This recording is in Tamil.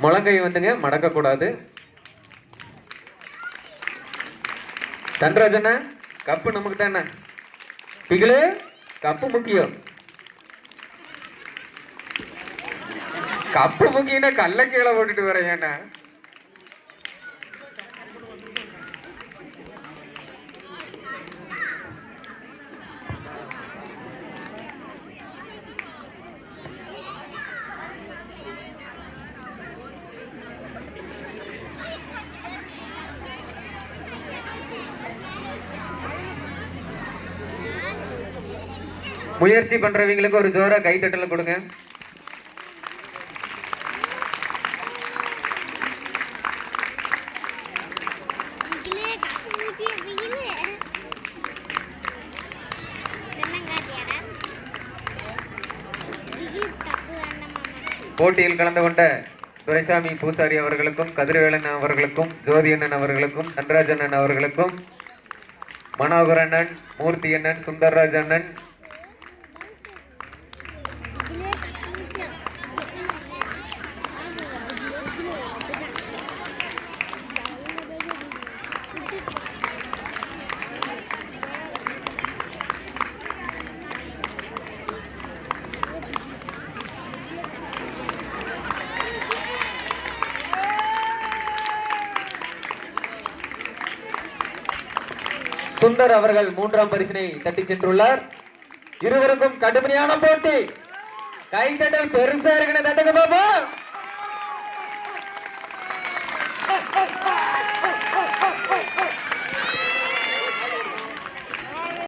முழங்கை வந்துங்க மடக்க கூடாது. தன்ராஜ் அண்ணா கப்பு நமக்கு தானே. பிகிலு கப்பு முக்கியம். கப்பு முக்கியம்னா கல்ல கீழே போட்டுட்டு வரேன். முயற்சி பண்றவங்களுக்கு ஒரு ஜோரா கைத்தட்டல கொடுங்க. போட்டியில் கலந்து கொண்ட துரைசாமி பூசாரி அவர்களுக்கும், கதிரவேலன் அவர்களுக்கும், ஜோதி அண்ணன் அவர்களுக்கும், தன்ராஜ் அண்ணன் அவர்களுக்கும், மனோகர் அண்ணன், மூர்த்தி அண்ணன், சுந்தர்ராஜ் அண்ணன், சுந்தர் அவர்கள் 3ஆம் பரிசினை தட்டி சென்றுள்ளார். இருவருக்கும் கடுமையான போட்டி. கைத்தட்டல் பெருசா இருக்குன்னு தட்டுங்க பாப்பா.